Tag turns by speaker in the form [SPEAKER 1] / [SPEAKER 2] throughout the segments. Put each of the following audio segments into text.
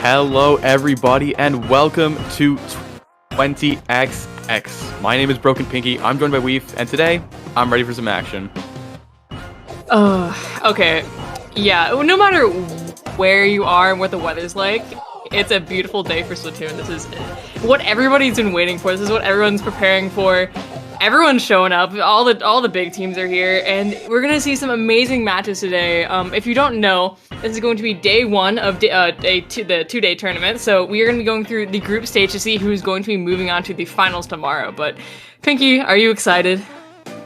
[SPEAKER 1] Hello everybody and welcome to 20XX. My name is Broken Pinky, I'm joined by Weef, and today, I'm ready for some action.
[SPEAKER 2] Okay. Yeah, no matter where you are and what the weather's like, it's a beautiful day for Splatoon. This is what everybody's been waiting for. This is what everyone's preparing for. Everyone's showing up. All the big teams are here, and we're gonna see some amazing matches today. If you don't know, this is going to be day one of the two-day tournament. So we are gonna be going through the group stage to see who's going to be moving on to the finals tomorrow. But Pinky, are you excited?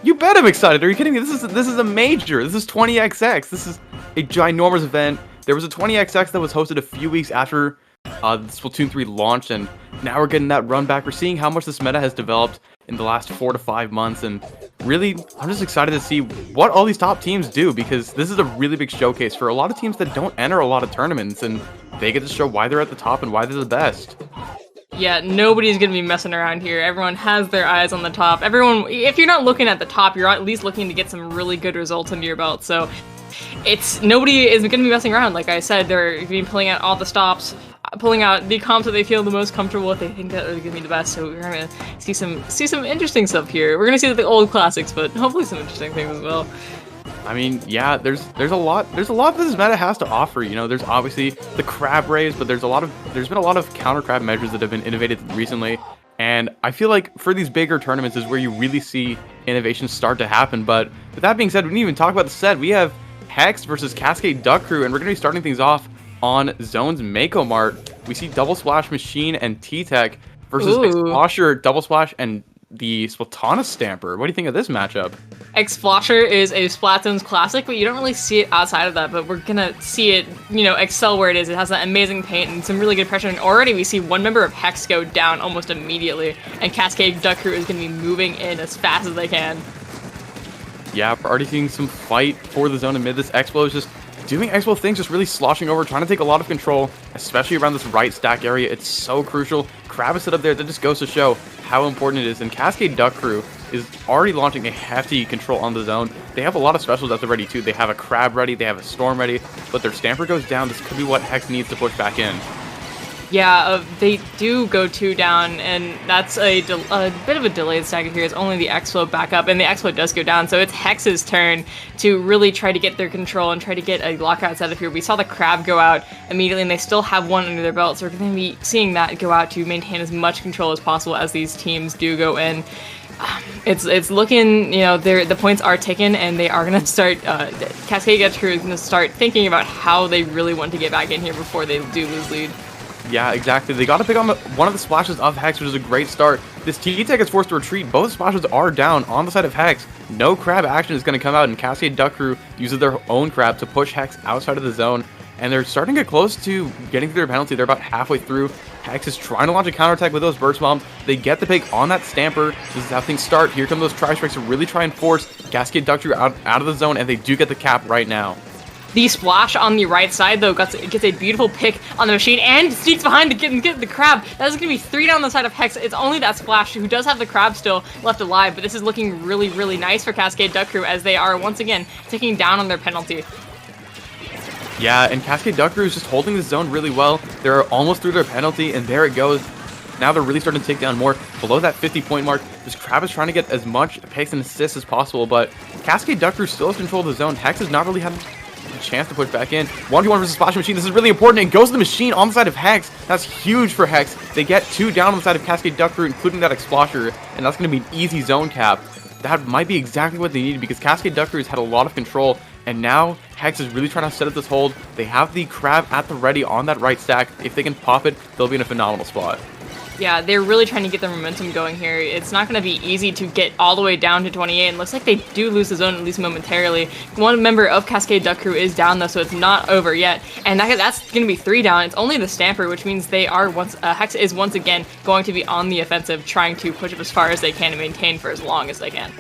[SPEAKER 1] You bet I'm excited. Are you kidding me? This is a major. This is 20XX. This is a ginormous event. There was a 20XX that was hosted a few weeks after Splatoon 3 launched, and now we're getting that run back. We're seeing how much this meta has developed in the last 4 to 5 months, and really, I'm just excited to see what all these top teams do, because this is a really big showcase for a lot of teams that don't enter a lot of tournaments, and they get to show why they're at the top and why they're the best.
[SPEAKER 2] Yeah, nobody's gonna be messing around here. Everyone has their eyes on the top. Everyone, if you're not looking at the top, you're at least looking to get some really good results under your belt. So nobody is gonna be messing around. Like I said, they're gonna be pulling out all the stops, pulling out the comps that they feel the most comfortable with. They think that are gonna be the best. So we're gonna see some interesting stuff here. We're gonna see the old classics, but hopefully some interesting things as well.
[SPEAKER 1] I mean, yeah, there's a lot that this meta has to offer. You know, there's obviously the crab raise, but there's been a lot of counter crab measures that have been innovated recently, and I feel like for these bigger tournaments is where you really see innovations start to happen. But with that being said, we didn't even talk about the set. We have Hex versus Cascade Duck Crew, and we're gonna be starting things off on Zone's MakoMart. We see Double Splash Machine and T-Tech versus Explosher, Double Splash, and the Splatana Stamper. What do you think of this matchup?
[SPEAKER 2] Explosher is a Splatoon's classic, but you don't really see it outside of that, but we're gonna see it, excel where it is. It has that amazing paint and some really good pressure, and already we see one member of Hex go down almost immediately, and Cascade Duck Crew is gonna be moving in as fast as they can.
[SPEAKER 1] Yeah, we're already seeing some fight for the zone in mid. This Explo is just doing Explo things, just really sloshing over, trying to take a lot of control, especially around this right stack area. It's so crucial. Crab is set up there. That just goes to show how important it is. And Cascade Duck Crew is already launching a hefty control on the zone. They have a lot of specials at the ready too. They have a Crab ready, they have a Storm ready, but their Stamper goes down. This could be what Hex needs to push back in.
[SPEAKER 2] Yeah, they do go 2 down, and that's a bit of a delayed stagger here. It's only the Explo back up, and the Explo does go down, so it's Hex's turn to really try to get their control and try to get a lockout set up here. We saw the Crab go out immediately, and they still have one under their belt, so we're going to be seeing that go out to maintain as much control as possible as these teams do go in. It's looking, the points are taken, and they are going to start, Cascade Duck Crew is going to start thinking about how they really want to get back in here before they do lose lead.
[SPEAKER 1] Yeah, exactly. They got to pick on one of the splashes of Hex, which is a great start. This T-Tech is forced to retreat. Both splashes are down on the side of Hex. No crab action is going to come out, and Cascade Duck Crew uses their own crab to push Hex outside of the zone. And they're starting to get close to getting through their penalty. They're about halfway through. Hex is trying to launch a counterattack with those burst bombs. They get the pick on that Stamper. This is how things start. Here come those Tri-Strikes to really try and force Cascade Duck Crew out of the zone, and they do get the cap right now.
[SPEAKER 2] The Splash on the right side, though, gets a beautiful pick on the Machine and sneaks behind to get the Crab. That is going to be 3 down the side of Hex. It's only that Splash who does have the Crab still left alive, but this is looking really, really nice for Cascade Duck Crew as they are, once again, taking down on their penalty.
[SPEAKER 1] Yeah, and Cascade Duck Crew is just holding the zone really well. They're almost through their penalty, and there it goes. Now they're really starting to take down more. Below that 50-point mark, this Crab is trying to get as much picks and assists as possible, but Cascade Duck Crew still has control of the zone. Hex has not really had a chance to push back in. 1v1 versus Splash Machine. This is really important. It goes to the Machine on the side of Hex. That's huge for Hex. They get 2 down on the side of Cascade Duck Crew, including that Explosher, and that's going to be an easy zone cap. That might be exactly what they need, because Cascade Duck Crew has had a lot of control, and now Hex is really trying to set up this hold. They have the Crab at the ready on that right stack. If they can pop it, they'll be in a phenomenal spot.
[SPEAKER 2] Yeah, they're really trying to get the momentum going here. It's not going to be easy to get all the way down to 28, and looks like they do lose the zone at least momentarily. One member of Cascade Duck Crew is down, though, so it's not over yet. And that's going to be 3 down. It's only the Stamper, which means they are Hex is once again going to be on the offensive, trying to push up as far as they can and maintain for as long as they can.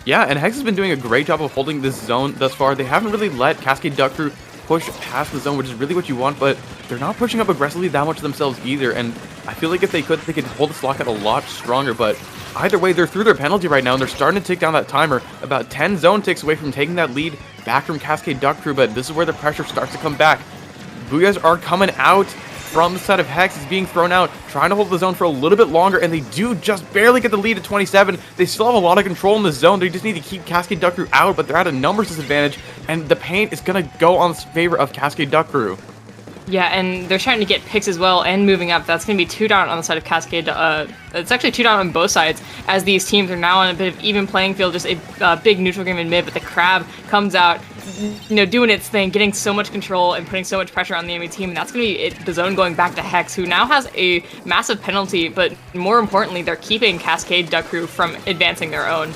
[SPEAKER 1] Yeah, and Hex has been doing a great job of holding this zone thus far. They haven't really let Cascade Duck Crew push past the zone, which is really what you want, but they're not pushing up aggressively that much themselves either, and I feel like if they could hold this lockout a lot stronger, but either way, they're through their penalty right now, and they're starting to take down that timer. About 10 zone ticks away from taking that lead back from Cascade Duck Crew, but this is where the pressure starts to come back. Booyahs are coming out from the side of Hex is being thrown out, trying to hold the zone for a little bit longer, and they do just barely get the lead at 27. They still have a lot of control in the zone. They just need to keep Cascade Duck Crew out, but they're at a numbers disadvantage, and the paint is going to go on favor of Cascade Duck Crew.
[SPEAKER 2] Yeah, and they're trying to get picks as well and moving up. That's going to be 2 down on the side of Cascade. It's actually 2 down on both sides, as these teams are now on a bit of even playing field, just a big neutral game in mid, but the Crab comes out, doing its thing, getting so much control and putting so much pressure on the enemy team, and that's going to be the zone going back to Hex, who now has a massive penalty, but more importantly, they're keeping Cascade Duck Crew from advancing their own.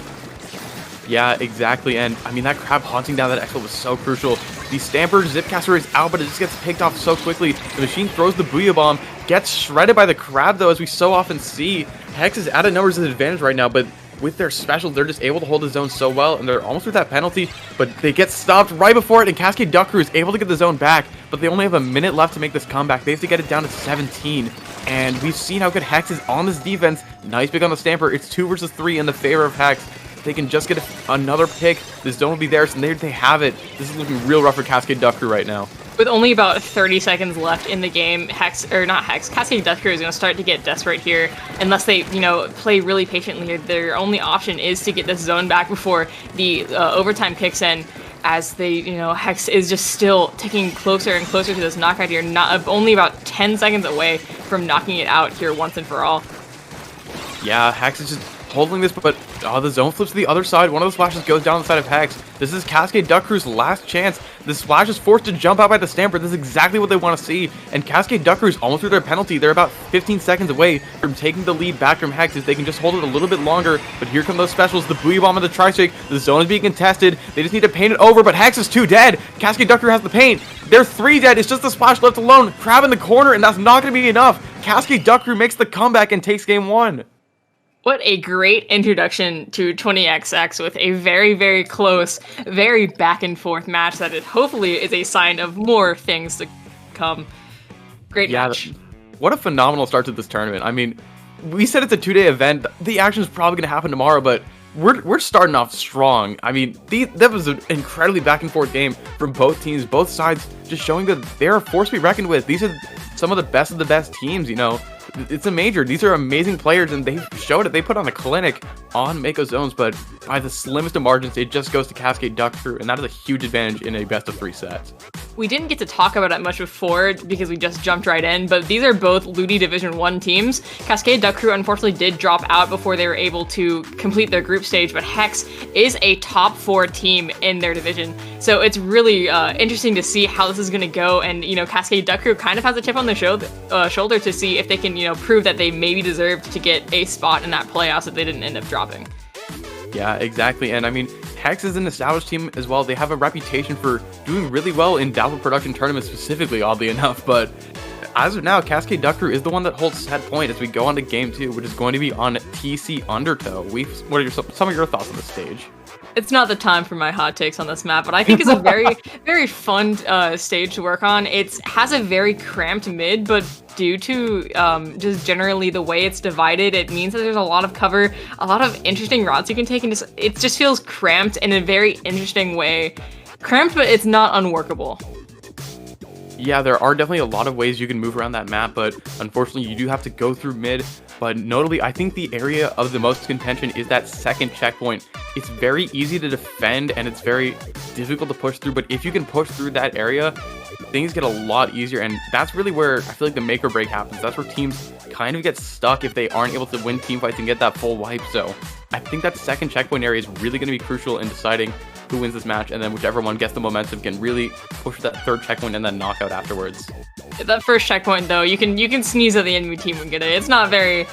[SPEAKER 1] Yeah, exactly, and I mean, that Crab haunting down that expo was so crucial. The Stamper Zipcaster is out, but it just gets picked off so quickly. The machine throws the Booyah Bomb, gets shredded by the Crab, though, as we so often see. Hex is at a numbers advantage right now, but with their specials, they're just able to hold the zone so well, and they're almost with that penalty, but they get stopped right before it, and Cascade Duck Crew is able to get the zone back, but they only have a minute left to make this comeback. They have to get it down to 17, and we've seen how good Hex is on this defense. Nice pick on the Stamper. It's 2 versus 3 in the favor of Hex. If they can just get another pick, this zone will be theirs, and there they have it. This is looking real rough for Cascade Duck Crew right now.
[SPEAKER 2] With only about 30 seconds left in the game, Cascade Duck Crew is going to start to get desperate here. Unless they, play really patiently here, their only option is to get this zone back before the overtime kicks in. As they, Hex is just still ticking closer and closer to this knockout here, only about 10 seconds away from knocking it out here once and for all.
[SPEAKER 1] Yeah, Hex is just holding this, but the zone flips to the other side. One of the splashes goes down the side of Hex. This is Cascade Duck Crew's last chance. The splash is forced to jump out by the Stamper. This is exactly what they want to see. And Cascade Duck Crew's almost through their penalty. They're about 15 seconds away from taking the lead back from Hex if they can just hold it a little bit longer. But here come those specials. The Booyah Bomb and the Tri-Shake. The zone is being contested. They just need to paint it over, but Hex is 2 dead. Cascade Duck Crew has the paint. They're 3 dead. It's just the splash left alone. Crab in the corner, and that's not going to be enough. Cascade Duck Crew makes the comeback and takes game 1.
[SPEAKER 2] What a great introduction to 20XX with a very, very close, very back and forth match that it hopefully is a sign of more things to come. Great match.
[SPEAKER 1] What a phenomenal start to this tournament. I mean, we said it's a 2-day event. The action is probably going to happen tomorrow, but we're starting off strong. I mean, that was an incredibly back and forth game from both teams, both sides, just showing that they're a force to be reckoned with. These are some of the best teams, It's a major. These are amazing players, and they showed it. They put on a clinic on Mako Zones, but by the slimmest of margins, it just goes to Cascade Duck Crew, and that is a huge advantage in a best-of-3 set.
[SPEAKER 2] We didn't get to talk about it much before because we just jumped right in, but these are both Ludi Division 1 teams. Cascade Duck Crew unfortunately did drop out before they were able to complete their group stage, but Hex is a top 4 team in their division. So it's really interesting to see how this is going to go, and Cascade Duck Crew kind of has a chip on their shoulder to see if they can prove that they maybe deserved to get a spot in that playoffs that they didn't end up dropping.
[SPEAKER 1] Yeah, exactly. And I mean, Hex is an established team as well. They have a reputation for doing really well in Dapple Production tournaments specifically, oddly enough. But as of now, Cascade Duck Crew is the one that holds set point as we go on to game 2, which is going to be on TC Undertow. What are some of your thoughts on the stage?
[SPEAKER 2] It's not the time for my hot takes on this map, but I think it's a very, very fun stage to work on. It has a very cramped mid, but due to just generally the way it's divided, it means that there's a lot of cover, a lot of interesting routes you can take, and it just feels cramped in a very interesting way. Cramped, but it's not unworkable.
[SPEAKER 1] Yeah, there are definitely a lot of ways you can move around that map, but unfortunately you do have to go through mid. But notably, I think the area of the most contention is that second checkpoint. It's very easy to defend and it's very difficult to push through, but if you can push through that area, things get a lot easier, and that's really where I feel like the make or break happens. That's where teams kind of get stuck if they aren't able to win team fights and get that full wipe. So I think that second checkpoint area is really going to be crucial in deciding who wins this match, and then whichever one gets the momentum can really push that third checkpoint and then knockout afterwards.
[SPEAKER 2] That first checkpoint, though, you can sneeze at the enemy team and get it. It's not very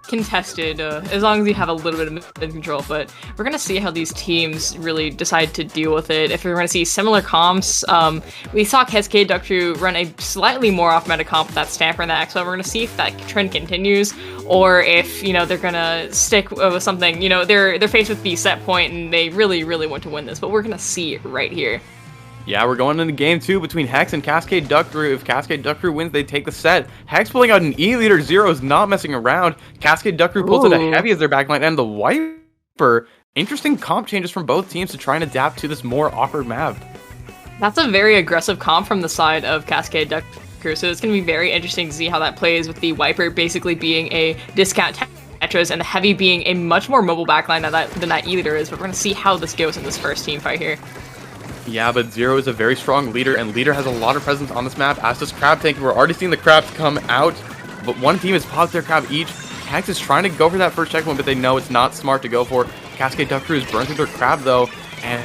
[SPEAKER 2] contested, as long as you have a little bit of mid control, but we're going to see how these teams really decide to deal with it. If we're going to see similar comps, we saw Cascade Duck Crew run a slightly more off-meta comp with that Stamper and that X-Well. We're going to see if that trend continues, or if, they're going to stick with something. They're faced with the set point, and they really, really want to win this, but we're going to see it right here.
[SPEAKER 1] Yeah, we're going into game 2 between Hex and Cascade Duck Crew. If Cascade Duck Crew wins, they take the set. Hex pulling out an E-Leader 0 is not messing around. Cascade Duck Crew pulls it a heavy as their backline, and the Wiper. Interesting comp changes from both teams to try and adapt to this more awkward map.
[SPEAKER 2] That's a very aggressive comp from the side of Cascade Duck Crew, so it's going to be very interesting to see how that plays with the Wiper basically being a discount Tetras and the Heavy being a much more mobile backline than that E-Leader is, but we're going to see how this goes in this first team fight here.
[SPEAKER 1] Yeah, but Zero is a very strong leader, and Leader has a lot of presence on this map, as does Crab Tank. We're already seeing the Crabs come out, but one team has popped their Crab each. Hex is trying to go for that first checkpoint, but they know it's not smart to go for. Cascade Duck Crew is burned through their Crab, though, and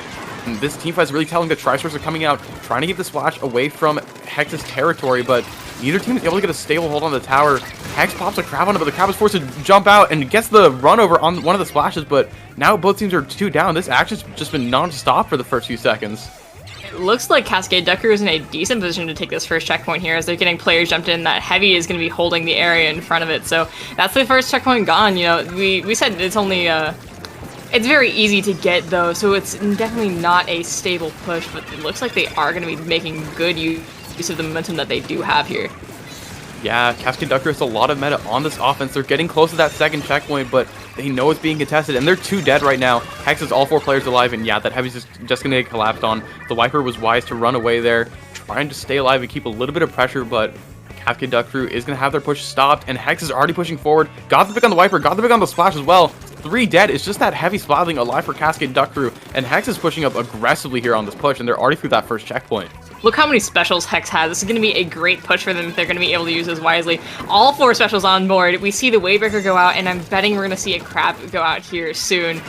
[SPEAKER 1] this team fight is really telling. The Tri-Stars are coming out, trying to get the splash away from Hex's territory, but neither team is able to get a stable hold on the tower. Hex pops a Crab on it, but the Crab is forced to jump out and gets the run over on one of the splashes, but now both teams are 2 down. This action's just been non-stop for the first few seconds.
[SPEAKER 2] It looks like Cascade Duck Crew is in a decent position to take this first checkpoint here as they're getting players jumped in. That Heavy is going to be holding the area in front of it, so that's the first checkpoint gone. You know, we said it's only it's very easy to get, though, so it's definitely not a stable push, but it looks like they are going to be making good use of the momentum that they do have here.
[SPEAKER 1] Yeah, Cascade Duck Crew has a lot of meta on this offense. They're getting close to that second checkpoint, but they know it's being contested, and they're 2 dead right now. Hex has all 4 players alive, and yeah, that Heavy's just going to get collapsed on. The Wiper was wise to run away there, trying to stay alive and keep a little bit of pressure, but Cascade Duck Crew is going to have their push stopped, and Hex is already pushing forward. Got the pick on the Wiper, got the pick on the Splash as well. 3 dead. It's just that Heavy splatling alive for Cascade Duck Crew, and Hex is pushing up aggressively here on this push, and they're already through that first checkpoint.
[SPEAKER 2] Look how many specials Hex has. This is going to be a great push for them if they're going to be able to use those wisely. All 4 specials on board. We see the Wavebreaker go out, and I'm betting we're going to see a Crab go out here soon.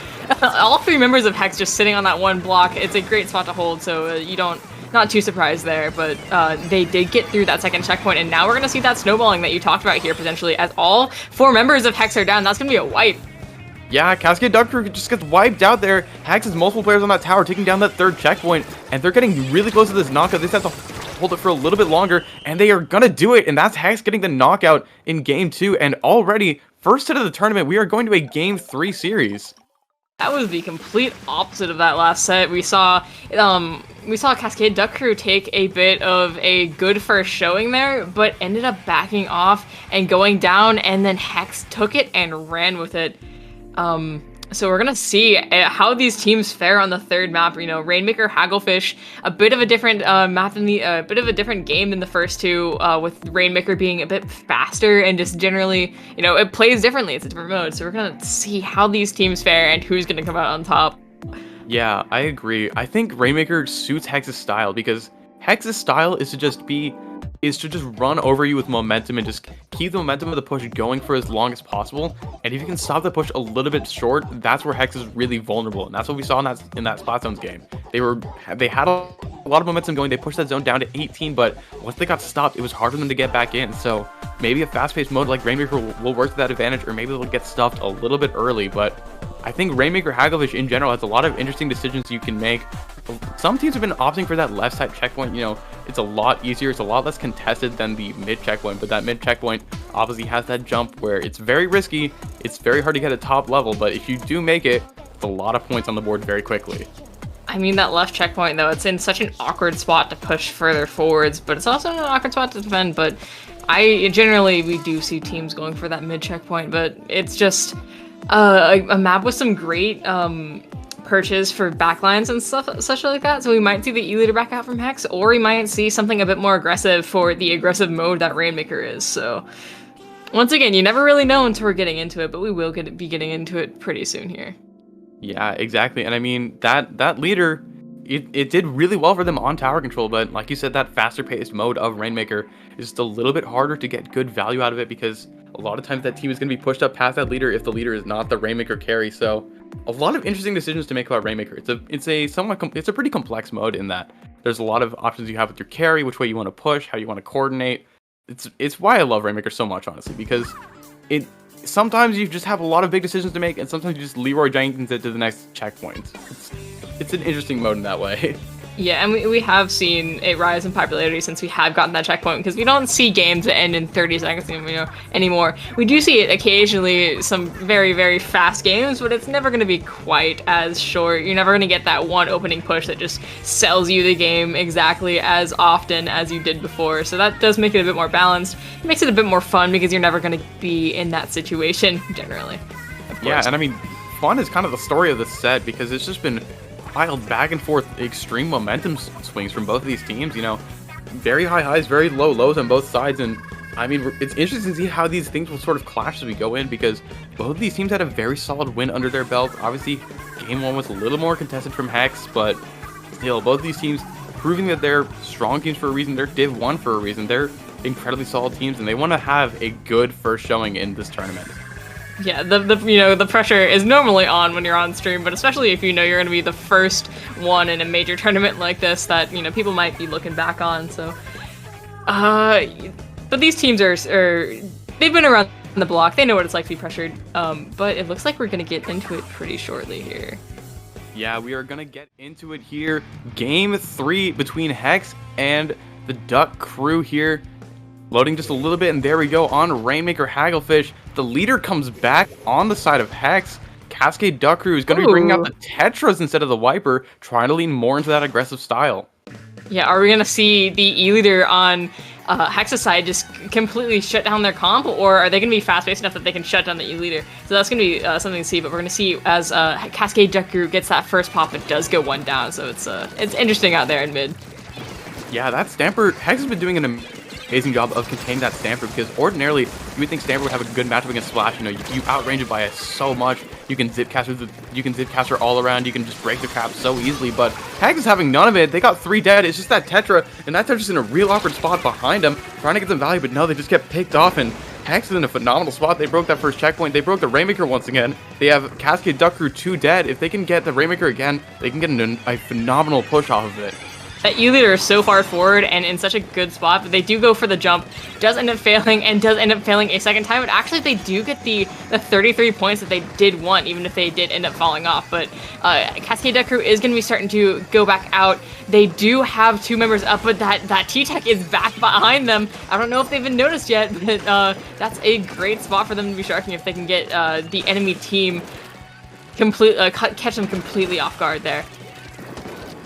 [SPEAKER 2] All 3 members of Hex just sitting on that one block. It's a great spot to hold, so you don't... Not too surprised there, but they did get through that second checkpoint, and now we're going to see that snowballing that you talked about here, potentially, as all 4 members of Hex are down. That's going to be a wipe.
[SPEAKER 1] Yeah, Cascade Duck Crew just gets wiped out there. Hex has multiple players on that tower, taking down that 3rd checkpoint, and they're getting really close to this knockout. They just have to hold it for a little bit longer, and they are gonna do it, and that's Hex getting the knockout in Game 2, and already, first hit of the tournament, we are going to a Game 3 series.
[SPEAKER 2] That was the complete opposite of that last set. We saw Cascade Duck Crew take a bit of a good first showing there, but ended up backing off and going down, and then Hex took it and ran with it. So we're gonna see how these teams fare on the 3rd map. You know, Rainmaker, Hagglefish, a bit of a different map than the bit of a different game than the first 2, with Rainmaker being a bit faster and just generally, you know, it plays differently. It's a different mode. So we're gonna see how these teams fare and who's gonna come out on top.
[SPEAKER 1] Yeah, I agree. I think Rainmaker suits Hex's style, because Hex's style is to just run over you with momentum and just keep the momentum of the push going for as long as possible. And if you can stop the push a little bit short, that's where Hex is really vulnerable. And that's what we saw in that Splat Zones game. They had a lot of momentum going. They pushed that zone down to 18, but once they got stopped, it was hard for them to get back in. So maybe a fast-paced mode like Rainmaker will work to that advantage, or maybe they'll get stuffed a little bit early. But I think Rainmaker Hagglefish in general has a lot of interesting decisions you can make. Some teams have been opting for that left side checkpoint. You know, it's a lot easier, it's a lot less contested than the mid checkpoint, but that mid checkpoint obviously has that jump where it's very risky, it's very hard to get a top level, but if you do make it, it's a lot of points on the board very quickly.
[SPEAKER 2] I mean, that left checkpoint, though, it's in such an awkward spot to push further forwards, but it's also an awkward spot to defend. But we do see teams going for that mid checkpoint, but it's just a map with some great perches for backlines and stuff such like that. So we might see the E-Leader back out from Hex, or we might see something a bit more aggressive for the aggressive mode that Rainmaker is. So once again, you never really know until we're getting into it, but we will be getting into it pretty soon here.
[SPEAKER 1] Yeah, exactly. And I mean, that leader, it did really well for them on tower control, but like you said, that faster paced mode of Rainmaker is just a little bit harder to get good value out of it, because a lot of times that team is going to be pushed up past that leader if the leader is not the Rainmaker carry. So a lot of interesting decisions to make about Rainmaker. It's a pretty complex mode in that there's a lot of options you have with your carry, which way you want to push, how you want to coordinate. It's why I love Rainmaker so much, honestly, because sometimes you just have a lot of big decisions to make, and sometimes you just Leroy Jenkins it to the next checkpoint. It's an interesting mode in that way.
[SPEAKER 2] Yeah, and we have seen it rise in popularity since we have gotten that checkpoint, because we don't see games that end in 30 seconds anymore. We do see it occasionally, some very, very fast games, but it's never going to be quite as short. You're never going to get that one opening push that just sells you the game exactly as often as you did before. So that does make it a bit more balanced. It makes it a bit more fun, because you're never going to be in that situation, generally.
[SPEAKER 1] Yeah, and I mean, fun is kind of the story of this set, because it's just been wild back and forth extreme momentum swings from both of these teams. You know, very high highs, very low lows on both sides, and I mean, it's interesting to see how these things will sort of clash as we go in, because both of these teams had a very solid win under their belt. Obviously, game 1 was a little more contested from Hex, but still, both of these teams proving that they're strong teams for a reason. They're Div 1 for a reason. They're incredibly solid teams, and they want to have a good first showing in this tournament.
[SPEAKER 2] Yeah, the pressure is normally on when you're on stream, but especially if you know you're going to be the first one in a major tournament like this that, you know, people might be looking back on. So, but these teams are they've been around the block. They know what it's like to be pressured. But it looks like we're going to get into it pretty shortly here.
[SPEAKER 1] Yeah, we are going to get into it here. Game 3 between Hex and the Duck Crew here. Loading just a little bit, and there we go on Rainmaker Hagglefish. The leader comes back on the side of Hex. Cascade Duck Crew is going to be bringing out the Tetras instead of the Wiper, trying to lean more into that aggressive style.
[SPEAKER 2] Yeah, are we going to see the E-leader on Hex's side just completely shut down their comp, or are they going to be fast-paced enough that they can shut down the E-leader? So that's going to be something to see, but we're going to see as Cascade Duck Crew gets that first pop, it does go 1 down, so it's interesting out there in mid.
[SPEAKER 1] Yeah, that Stamper, Hex has been doing an amazing job of containing that Stamper, because ordinarily you would think Stamper would have a good matchup against Splash. You know, you outrange it by so much. You can zip cast her all around. You can just break the trap so easily. But Hex is having none of it. They got 3 dead. It's just that Tetra, and that Tetra's in a real awkward spot behind them, trying to get some value. But no, they just get picked off, and Hex is in a phenomenal spot. They broke that first checkpoint. They broke the Rainmaker once again. They have Cascade Duck Crew 2 dead. If they can get the Rainmaker again, they can get a phenomenal push off of it.
[SPEAKER 2] That E-leader is so far forward and in such a good spot, but they do go for the jump, does end up failing, and does end up failing a second time, but actually they do get the 33 points that they did want, even if they did end up falling off. But Cascade Duck Crew is going to be starting to go back out. They do have 2 members up, but that T-Tech is back behind them. I don't know if they've been noticed yet, but that's a great spot for them to be sharking if they can get the enemy team catch them completely off guard there.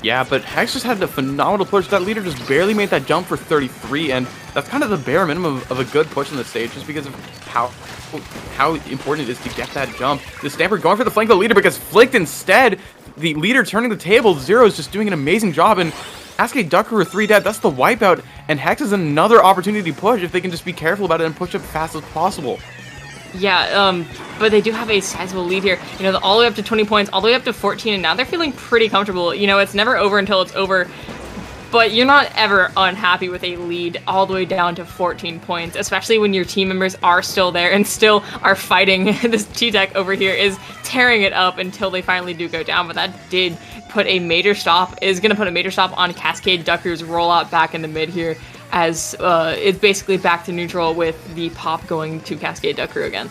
[SPEAKER 1] Yeah, but Hex just had a phenomenal push. That leader just barely made that jump for 33, and that's kind of the bare minimum of a good push on the stage, just because of how important it is to get that jump. The Stamper going for the flank of the leader, because flicked instead. The leader turning the table. Zero is just doing an amazing job, and Cascade Duck Crew 3 dead. That's the wipeout, and Hex is another opportunity to push if they can just be careful about it and push up as fast as possible.
[SPEAKER 2] Yeah, but they do have a sizable lead here. You know, all the way up to 20 points, all the way up to 14, and now they're feeling pretty comfortable. You know, it's never over until it's over, but you're not ever unhappy with a lead all the way down to 14 points, especially when your team members are still there and still are fighting. This T-Tech over here is tearing it up until they finally do go down, but that is going to put a major stop on Cascade Duck Crew's rollout back in the mid here, as it's basically back to neutral with the pop going to Cascade Duck Crew again.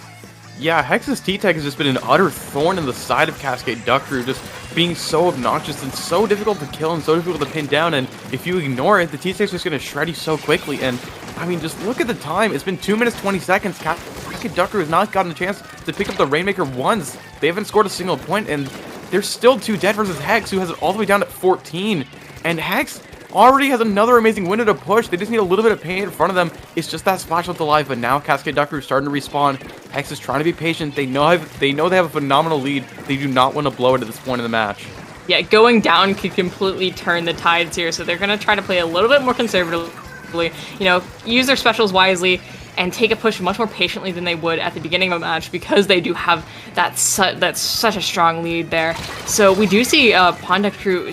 [SPEAKER 1] Yeah, Hex's T-Tech has just been an utter thorn in the side of Cascade Duck Crew, just being so obnoxious and so difficult to kill and so difficult to pin down, and if you ignore it, the T-Tech's just going to shred you so quickly. And I mean, just look at the time. It's been 2 minutes 20 seconds. Cascade Duck Crew has not gotten a chance to pick up the Rainmaker once. They haven't scored a single point, and there's still 2 dead versus Hex, who has it all the way down at 14. And Hex already has another amazing window to push. They just need a little bit of pain in front of them. It's just that splash left alive, but now Cascade Duck Crew is starting to respawn. Hex is trying to be patient. They know they have a phenomenal lead. They do not want to blow it at this point in the match.
[SPEAKER 2] Yeah, going down could completely turn the tides here, so they're going to try to play a little bit more conservatively, you know, use their specials wisely, and take a push much more patiently than they would at the beginning of a match, because they do have that's such a strong lead there. So we do see Cascade Duck Crew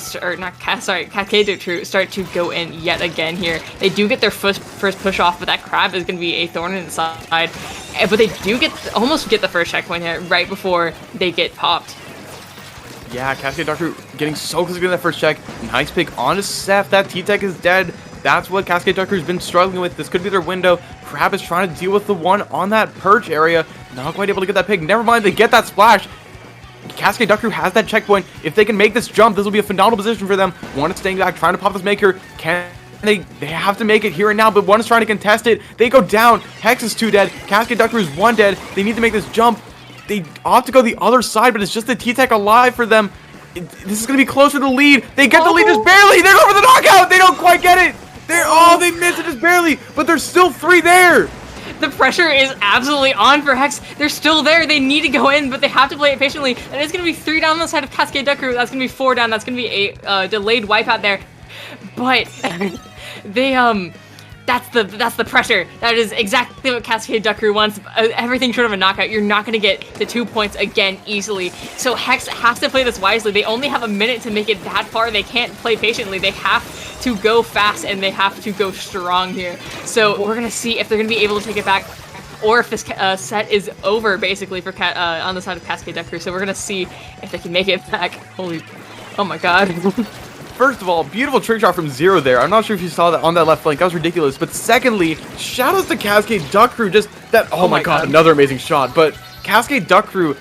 [SPEAKER 2] start to go in yet again here. They do get their first push off, but that crab is going to be a thorn in the side. But they do almost get the first checkpoint here right before they get popped.
[SPEAKER 1] Yeah, Cascade Duck Crew getting so close to getting that first check. Nice pick onto Seth. That T-Tech is dead. That's what Cascade Duck Crew's been struggling with. This could be their window. Crab is trying to deal with the one on that perch area. Not quite able to get that pick. Never mind, they get that splash. Cascade Duck Crew has that checkpoint. If they can make this jump, this will be a phenomenal position for them. One is staying back, trying to pop this maker. They have to make it here and now, but one is trying to contest it. They go down. Hex is 2 dead. Cascade Duck Crew is 1 dead. They need to make this jump. They ought to go the other side, but it's just the T-Tech alive for them. This is going to be closer to the lead. They get the lead just barely. They're over the knockout. They don't quite get it. They miss it just barely, but there's still 3 there.
[SPEAKER 2] The pressure is absolutely on for Hex. They're still there. They need to go in, but they have to play it patiently. And it's going to be 3 down on the side of Cascade Duck Crew. That's going to be 4 down. That's going to be a delayed wipeout there. But they that's the pressure. That is exactly what Cascade Duck Crew wants. Everything short of a knockout. You're not going to get to 2 points again easily. So Hex has to play this wisely. They only have a minute to make it that far. They can't play patiently. They have to go fast and they have to go strong here. So we're going to see if they're going to be able to take it back, or if this set is over, basically, for on the side of Cascade Duck Crew. So we're going to see if they can make it back. Oh my god.
[SPEAKER 1] First of all, beautiful trick shot from Zero there. I'm not sure if you saw that on that left flank. That was ridiculous. But secondly, shout out to Cascade Duck Crew. Just that, oh my god, another amazing shot. But Cascade Duck Crew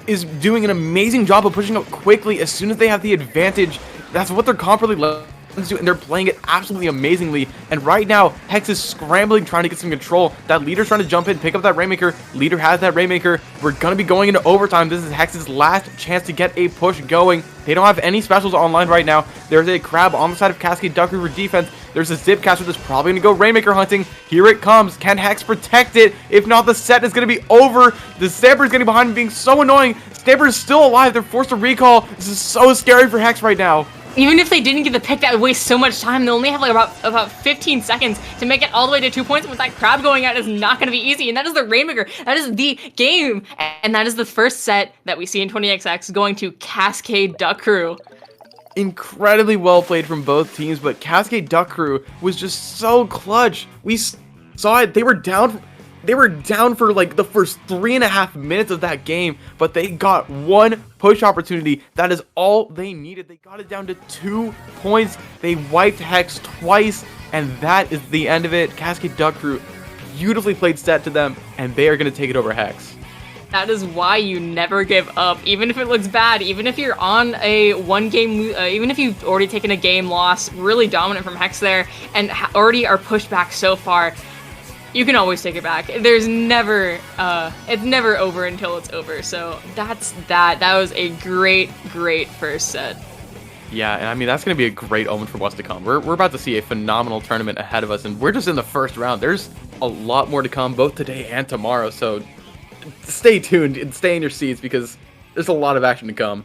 [SPEAKER 1] is doing an amazing job of pushing up quickly as soon as they have the advantage. That's what they're comparably left to do, and they're playing it absolutely amazingly. And right now, Hex is scrambling, trying to get some control. That Leader's trying to jump in, pick up that Rainmaker. Leader has that Rainmaker. We're going to be going into overtime. This is Hex's last chance to get a push going. They don't have any specials online right now. There's a Crab on the side of Cascade Duck Crew for defense. There's a Zipcaster that's probably going to go Rainmaker hunting. Here it comes. Can Hex protect it? If not, the set is going to be over. The Stamper is getting behind him, being so annoying. Stamper is still alive. They're forced to recall. This is so scary for Hex right now.
[SPEAKER 2] Even if they didn't get the pick, that would waste so much time. They only have like about 15 seconds to make it all the way to 2 points. With that Crab going out is not going to be easy. And that is the Rainmaker. That is the game. And that is the first set that we see in 20XX going to Cascade Duck Crew.
[SPEAKER 1] Incredibly well played from both teams, but Cascade Duck Crew was just so clutch. We saw it. They were down for like the first 3.5 minutes of that game, but they got one push opportunity. That is all they needed. They got it down to 2 points. They wiped Hex twice, and that is the end of it. Cascade Duck Crew beautifully played set to them, and they are going to take it over Hex.
[SPEAKER 2] That is why you never give up, even if it looks bad, even if you're on a even if you've already taken a game loss, really dominant from Hex there, and already are pushed back so far. You can always take it back. There's never, it's never over until it's over. So that's that. That was a great first set.
[SPEAKER 1] Yeah, and I mean, that's going to be a great omen for what's to come. We're about to see a phenomenal tournament ahead of us, and we're just in the first round. There's a lot more to come, both today and tomorrow. So stay tuned and stay in your seats because there's a lot of action to come.